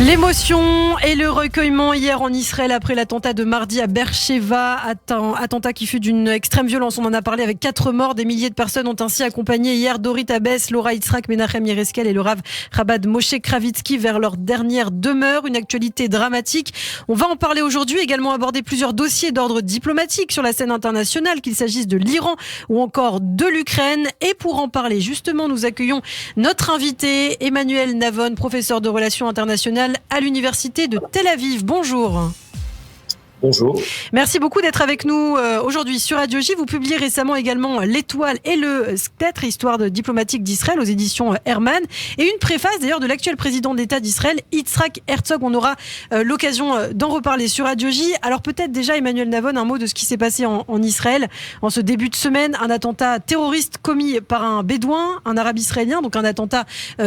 L'émotion et le recueillement hier en Israël après l'attentat de mardi à Beersheva, attentat qui fut d'une extrême violence. On en a parlé avec 4 morts. Des milliers de personnes ont ainsi accompagné hier Dorit Abess, Laura Yitzhak, Menachem Yereskel et le Rav Chabad Moshe Kravitsky vers leur dernière demeure. Une actualité dramatique. On va en parler aujourd'hui, également aborder plusieurs dossiers d'ordre diplomatique sur la scène internationale, qu'il s'agisse de l'Iran ou encore de l'Ukraine. Et pour en parler, justement, nous accueillons notre invité, Emmanuel Navon, professeur de relations internationales à l'université de Tel Aviv. Bonjour. Bonjour. Merci beaucoup d'être avec nous aujourd'hui sur Radio J. Vous publiez récemment également L'Étoile et le Spectre, histoire diplomatique d'Israël aux éditions Hermann. Et une préface d'ailleurs de l'actuel président de l'État d'Israël, Yitzhak Herzog. On aura l'occasion d'en reparler sur Radio J. Alors peut-être déjà, Emmanuel Navon, un mot de ce qui s'est passé en Israël en ce début de semaine. Un attentat terroriste commis par un bédouin, un arabe israélien. Donc un attentat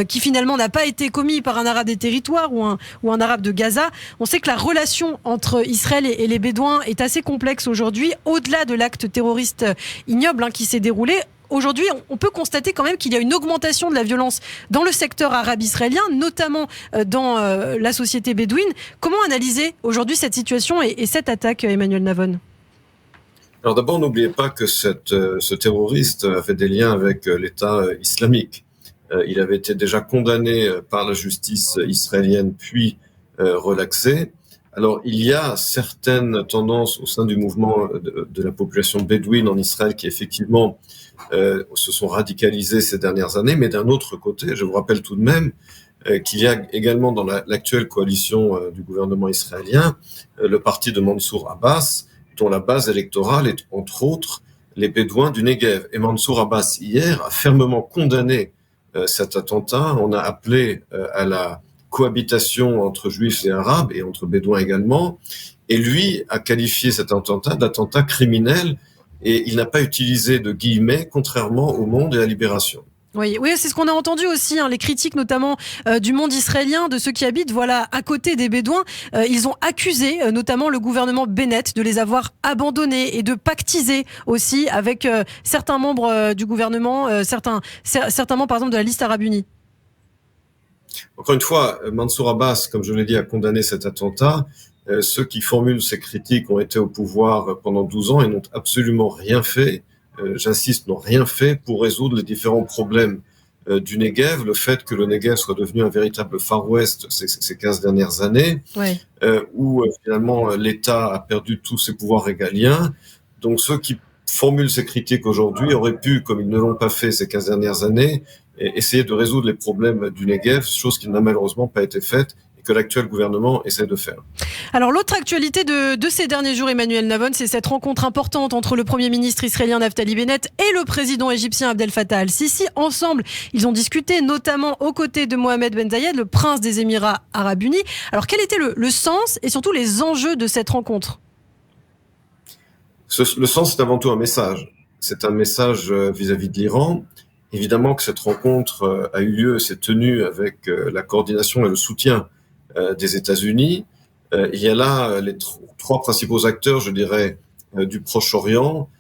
qui finalement n'a pas été commis par un arabe des territoires ou un arabe de Gaza. On sait que la relation entre Israël et les Bédouins est assez complexe aujourd'hui, au-delà de l'acte terroriste ignoble qui s'est déroulé. Aujourd'hui, on peut constater quand même qu'il y a une augmentation de la violence dans le secteur arabe israélien, notamment dans la société bédouine. Comment analyser aujourd'hui cette situation et cette attaque, Emmanuel Navon ? Alors d'abord, n'oubliez pas que ce terroriste avait des liens avec l'État islamique. Il avait été déjà condamné par la justice israélienne, puis relaxé. Alors, il y a certaines tendances au sein du mouvement de la population bédouine en Israël qui, effectivement, se sont radicalisées ces dernières années. Mais d'un autre côté, je vous rappelle tout de même qu'il y a également dans l'actuelle coalition du gouvernement israélien le parti de Mansour Abbas, dont la base électorale est, entre autres, les Bédouins du Negev. Et Mansour Abbas, hier, a fermement condamné cet attentat. On a appelé à la cohabitation entre juifs et arabes et entre bédouins également, et lui a qualifié cet attentat d'attentat criminel et il n'a pas utilisé de guillemets, contrairement au Monde et à Libération. Oui, c'est ce qu'on a entendu aussi, les critiques notamment du monde israélien, de ceux qui habitent à côté des Bédouins. Ils ont accusé notamment le gouvernement Bennett de les avoir abandonnés et de pactiser aussi avec certains membres du gouvernement, certains membres par exemple de la liste arabe unie. Encore une fois, Mansour Abbas, comme je l'ai dit, a condamné cet attentat. Ceux qui formulent ces critiques ont été au pouvoir pendant 12 ans et n'ont absolument rien fait, j'insiste, n'ont rien fait pour résoudre les différents problèmes du Negev. Le fait que le Negev soit devenu un véritable Far West ces 15 dernières années, ouais. Où finalement l'État a perdu tous ses pouvoirs régaliens. Donc ceux qui formulent ces critiques aujourd'hui auraient pu, comme ils ne l'ont pas fait ces 15 dernières années, essayer de résoudre les problèmes du Negev, chose qui n'a malheureusement pas été faite et que l'actuel gouvernement essaie de faire. Alors l'autre actualité de ces derniers jours, Emmanuel Navon, c'est cette rencontre importante entre le Premier ministre israélien Naftali Bennett et le président égyptien Abdel Fattah al-Sisi. Ensemble, ils ont discuté, notamment aux côtés de Mohamed Ben Zayed, le prince des Émirats arabes unis. Alors quel était le sens et surtout les enjeux de cette rencontre ? Le sens, c'est avant tout un message. C'est un message vis-à-vis de l'Iran. Évidemment que cette rencontre a eu lieu, s'est tenue avec la coordination et le soutien des États-Unis. Il y a là les 3 principaux acteurs, je dirais, du Proche-Orient,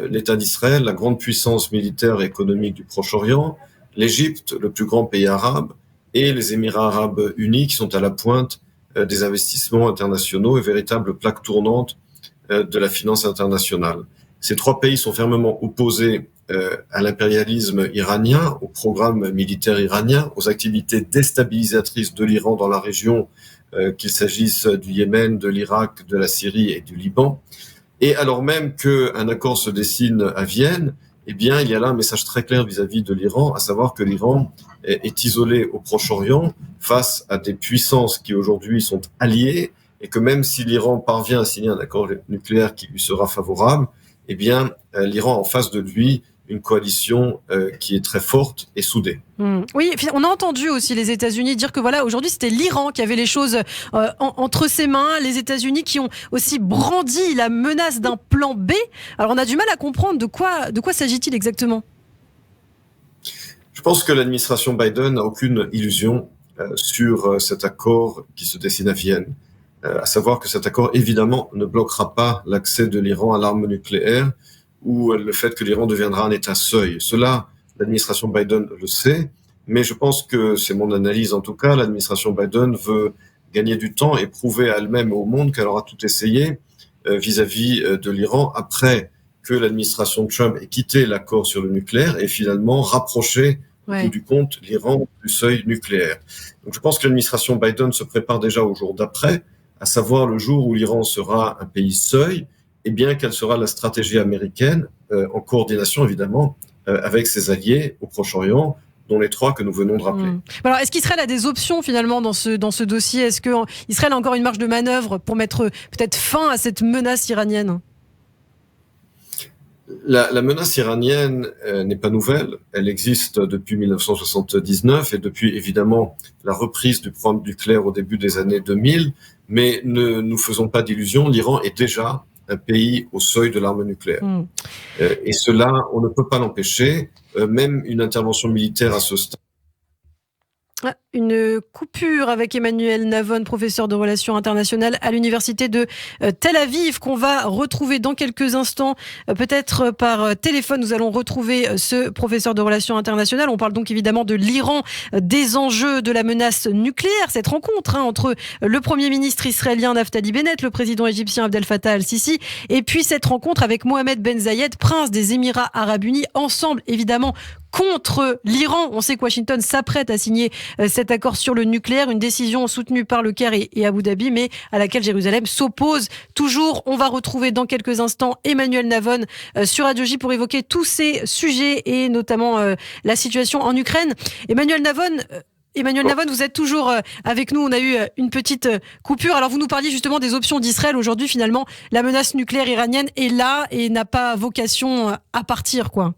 l'État d'Israël, la grande puissance militaire et économique du Proche-Orient, l'Égypte, le plus grand pays arabe, et les Émirats arabes unis qui sont à la pointe des investissements internationaux et véritables plaques tournantes de la finance internationale. Ces 3 pays sont fermement opposés à l'impérialisme iranien, au programme militaire iranien, aux activités déstabilisatrices de l'Iran dans la région, qu'il s'agisse du Yémen, de l'Irak, de la Syrie et du Liban. Et alors même qu'un accord se dessine à Vienne, eh bien, il y a là un message très clair vis-à-vis de l'Iran, à savoir que l'Iran est isolé au Proche-Orient face à des puissances qui aujourd'hui sont alliées, et que même si l'Iran parvient à signer un accord nucléaire qui lui sera favorable, eh bien, l'Iran a en face de lui une coalition qui est très forte et soudée. Oui, on a entendu aussi les États-Unis dire que aujourd'hui c'était l'Iran qui avait les choses entre ses mains, les États-Unis qui ont aussi brandi la menace d'un plan B. Alors on a du mal à comprendre de quoi s'agit-il exactement ? Je pense que l'administration Biden n'a aucune illusion sur cet accord qui se dessine à Vienne. À savoir que cet accord, évidemment, ne bloquera pas l'accès de l'Iran à l'arme nucléaire ou le fait que l'Iran deviendra un État seuil. Cela, l'administration Biden le sait, mais je pense que, c'est mon analyse en tout cas, l'administration Biden veut gagner du temps et prouver à elle-même et au monde qu'elle aura tout essayé vis-à-vis de l'Iran après que l'administration Trump ait quitté l'accord sur le nucléaire et finalement rapproché au bout du compte l'Iran du seuil nucléaire. Donc je pense que l'administration Biden se prépare déjà au jour d'après, à savoir le jour où l'Iran sera un pays seuil, et bien quelle sera la stratégie américaine, en coordination évidemment avec ses alliés au Proche-Orient, dont les 3 que nous venons de rappeler. Alors, est-ce qu'Israël a des options finalement dans ce dossier? Est-ce qu'Israël a encore une marge de manœuvre pour mettre peut-être fin à cette menace iranienne? La menace iranienne n'est pas nouvelle. Elle existe depuis 1979 et depuis évidemment la reprise du programme nucléaire au début des années 2000. Mais ne nous faisons pas d'illusions, l'Iran est déjà un pays au seuil de l'arme nucléaire. Et cela, on ne peut pas l'empêcher. Même une intervention militaire à ce stade. Une coupure avec Emmanuel Navon, professeur de relations internationales à l'université de Tel Aviv, qu'on va retrouver dans quelques instants, peut-être par téléphone. Nous allons retrouver ce professeur de relations internationales. On parle donc évidemment de l'Iran, des enjeux de la menace nucléaire. Cette rencontre entre le Premier ministre israélien Naftali Bennett, le président égyptien Abdel Fattah al-Sisi, et puis cette rencontre avec Mohamed Ben Zayed, prince des Émirats arabes unis, ensemble évidemment contre l'Iran. On sait que Washington s'apprête à signer cet accord sur le nucléaire, une décision soutenue par le Caire et Abu Dhabi, mais à laquelle Jérusalem s'oppose toujours. On va retrouver dans quelques instants Emmanuel Navon sur Radio J pour évoquer tous ces sujets et notamment la situation en Ukraine. Emmanuel Navon, vous êtes toujours avec nous. On a eu une petite coupure. Alors, vous nous parliez justement des options d'Israël. Aujourd'hui, finalement, la menace nucléaire iranienne est là et n'a pas vocation à partir, quoi.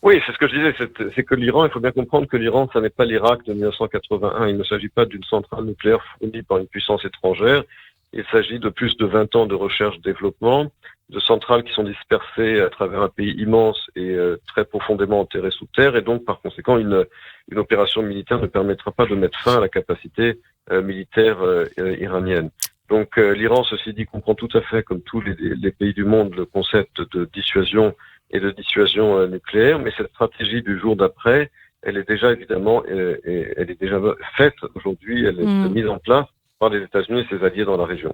Oui, c'est ce que je disais, c'est que l'Iran, il faut bien comprendre que l'Iran, ça n'est pas l'Irak de 1981. Il ne s'agit pas d'une centrale nucléaire fournie par une puissance étrangère. Il s'agit de plus de 20 ans de recherche-développement, de centrales qui sont dispersées à travers un pays immense et très profondément enterrées sous terre. Et donc, par conséquent, une opération militaire ne permettra pas de mettre fin à la capacité militaire iranienne. Donc, l'Iran, ceci dit, comprend tout à fait, comme tous les pays du monde, le concept de dissuasion et de dissuasion nucléaire, mais cette stratégie du jour d'après, elle est déjà évidemment, elle est déjà faite aujourd'hui, elle est mise en place par les États-Unis et ses alliés dans la région.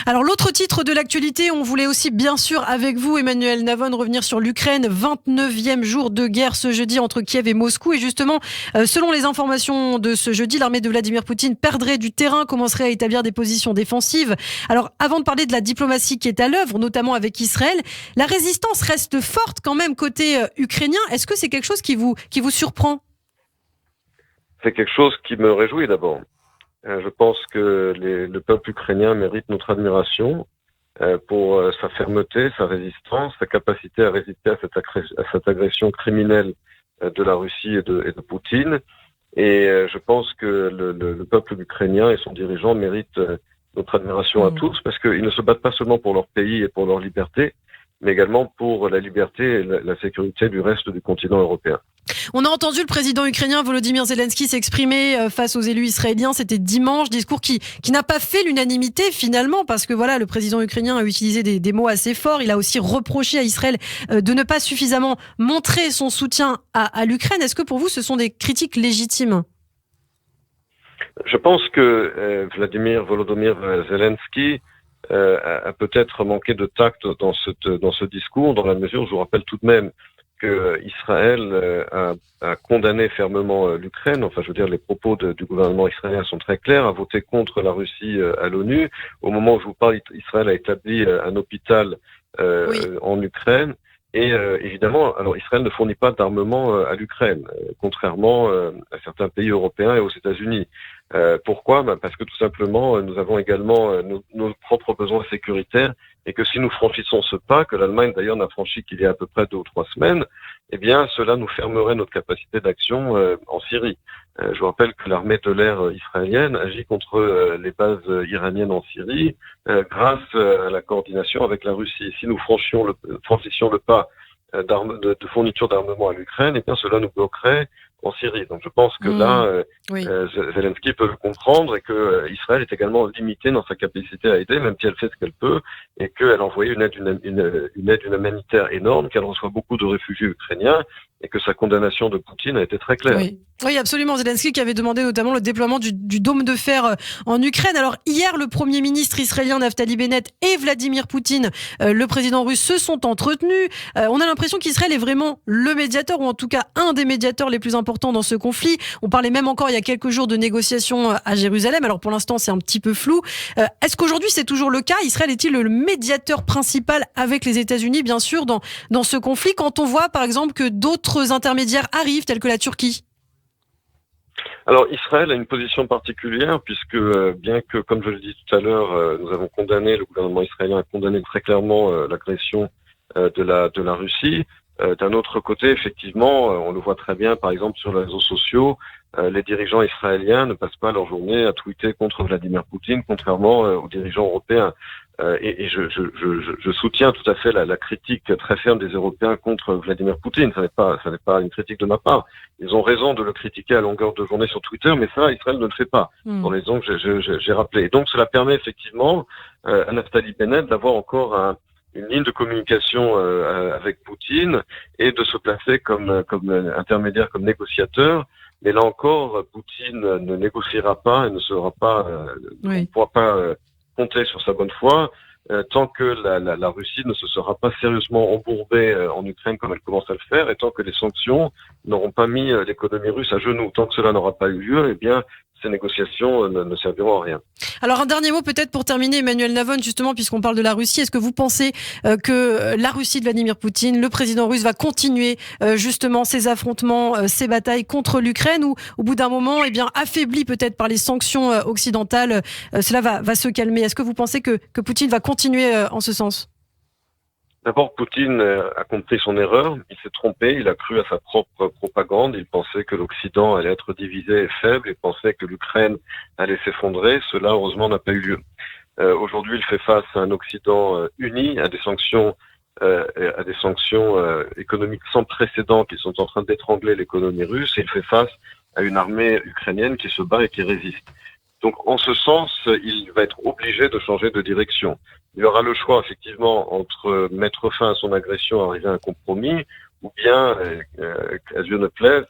Alors l'autre titre de l'actualité, on voulait aussi bien sûr avec vous, Emmanuel Navon, revenir sur l'Ukraine, 29e jour de guerre ce jeudi entre Kiev et Moscou. Et justement, selon les informations de ce jeudi, l'armée de Vladimir Poutine perdrait du terrain, commencerait à établir des positions défensives. Alors avant de parler de la diplomatie qui est à l'œuvre, notamment avec Israël, la résistance reste forte quand même côté ukrainien. Est-ce que c'est quelque chose qui vous surprend? C'est quelque chose qui me réjouit d'abord. Je pense que le peuple ukrainien mérite notre admiration pour sa fermeté, sa résistance, sa capacité à résister à cette agression criminelle de la Russie et de Poutine. Et je pense que le peuple ukrainien et son dirigeant méritent notre admiration à tous, parce qu'ils ne se battent pas seulement pour leur pays et pour leur liberté, mais également pour la liberté et la sécurité du reste du continent européen. On a entendu le président ukrainien Volodymyr Zelensky s'exprimer face aux élus israéliens. C'était dimanche, discours qui n'a pas fait l'unanimité finalement, parce que voilà, le président ukrainien a utilisé des mots assez forts. Il a aussi reproché à Israël de ne pas suffisamment montrer son soutien à l'Ukraine. Est-ce que pour vous, ce sont des critiques légitimes? Je pense que Volodymyr Zelensky a peut-être manqué de tact dans ce discours, dans la mesure où je vous rappelle tout de même que Israël a condamné fermement l'Ukraine. Enfin, je veux dire, les propos du gouvernement israélien sont très clairs, a voté contre la Russie à l'ONU. Au moment où je vous parle, Israël a établi un hôpital en Ukraine. Et évidemment, alors Israël ne fournit pas d'armement à l'Ukraine, contrairement à certains pays européens et aux États-Unis. Pourquoi? Parce que tout simplement, nous avons également nos propres besoins sécuritaires, et que si nous franchissons ce pas, que l'Allemagne d'ailleurs n'a franchi qu'il y a à peu près 2 ou 3 semaines, eh bien cela nous fermerait notre capacité d'action en Syrie. Je vous rappelle que l'armée de l'air israélienne agit contre les bases iraniennes en Syrie grâce à la coordination avec la Russie. Si nous franchissions le pas de fourniture d'armement à l'Ukraine, eh bien cela nous bloquerait en Syrie. Donc je pense que là, Oui. Zelensky peut le comprendre et que Israël est également limité dans sa capacité à aider, même si elle fait ce qu'elle peut, et qu'elle a envoyé une aide humanitaire énorme, qu'elle reçoit beaucoup de réfugiés ukrainiens, et que sa condamnation de Poutine a été très claire. Oui, absolument. Zelensky qui avait demandé notamment le déploiement du dôme de fer en Ukraine. Alors hier, le Premier ministre israélien Naftali Bennett et Vladimir Poutine, le président russe, se sont entretenus. On a l'impression qu'Israël est vraiment le médiateur, ou en tout cas un des médiateurs les plus importants dans ce conflit. On parlait même encore il y a quelques jours de négociations à Jérusalem. Alors pour l'instant, c'est un petit peu flou. Est-ce qu'aujourd'hui, c'est toujours le cas? Israël est-il le médiateur principal avec les États-Unis, bien sûr, dans ce conflit, quand on voit par exemple que d'autres intermédiaires arrivent, tels que la Turquie? Alors Israël a une position particulière puisque bien que, comme je l'ai dit tout à l'heure, nous avons condamné, le gouvernement israélien a condamné très clairement l'agression de la Russie. D'un autre côté, effectivement, on le voit très bien, par exemple sur les réseaux sociaux, les dirigeants israéliens ne passent pas leur journée à tweeter contre Vladimir Poutine, contrairement aux dirigeants européens. Et je soutiens tout à fait la critique très ferme des Européens contre Vladimir Poutine. Ça n'est pas une critique de ma part. Ils ont raison de le critiquer à longueur de journée sur Twitter, mais ça, Israël ne le fait pas, pour les raisons que j'ai rappelées. Et donc, cela permet effectivement à Naftali Bennett d'avoir encore une ligne de communication avec Poutine et de se placer comme intermédiaire, comme négociateur. Mais là encore, Poutine ne négociera pas et ne sera pas, ne pourra pas compter sur sa bonne foi tant que la Russie ne se sera pas sérieusement embourbée en Ukraine comme elle commence à le faire, et tant que les sanctions n'auront pas mis l'économie russe à genoux. Tant que cela n'aura pas eu lieu, eh bien, ces négociations ne serviront à rien. Alors un dernier mot peut-être pour terminer, Emmanuel Navon, justement, puisqu'on parle de la Russie. Est-ce que vous pensez que la Russie de Vladimir Poutine, le président russe, va continuer justement ses affrontements, ses batailles contre l'Ukraine, ou au bout d'un moment, eh bien, affaibli peut-être par les sanctions occidentales, cela va se calmer? Est-ce que vous pensez que Poutine va continuer en ce sens? D'abord, Poutine a compris son erreur, il s'est trompé, il a cru à sa propre propagande, il pensait que l'Occident allait être divisé et faible, il pensait que l'Ukraine allait s'effondrer, cela heureusement n'a pas eu lieu. Aujourd'hui, il fait face à un Occident uni, à des sanctions économiques sans précédent qui sont en train d'étrangler l'économie russe, et il fait face à une armée ukrainienne qui se bat et qui résiste. Donc, en ce sens, il va être obligé de changer de direction. Il aura le choix, effectivement, entre mettre fin à son agression, arriver à un compromis, ou bien, à Dieu ne plaise,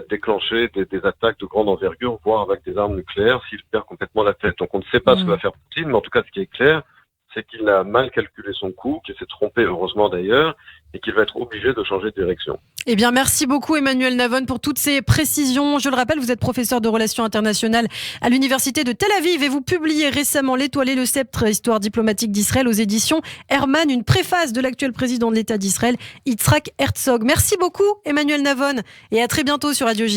déclencher des attaques de grande envergure, voire avec des armes nucléaires, s'il perd complètement la tête. Donc, on ne sait pas ce que va faire Poutine, mais en tout cas, ce qui est clair, c'est qu'il a mal calculé son coup, qu'il s'est trompé, heureusement d'ailleurs, et qu'il va être obligé de changer de direction. Eh bien, merci beaucoup Emmanuel Navon pour toutes ces précisions. Je le rappelle, vous êtes professeur de relations internationales à l'université de Tel Aviv et vous publiez récemment L'étoile et le sceptre, histoire diplomatique d'Israël aux éditions Herman, une préface de l'actuel président de l'État d'Israël, Yitzhak Herzog. Merci beaucoup Emmanuel Navon et à très bientôt sur Radio J.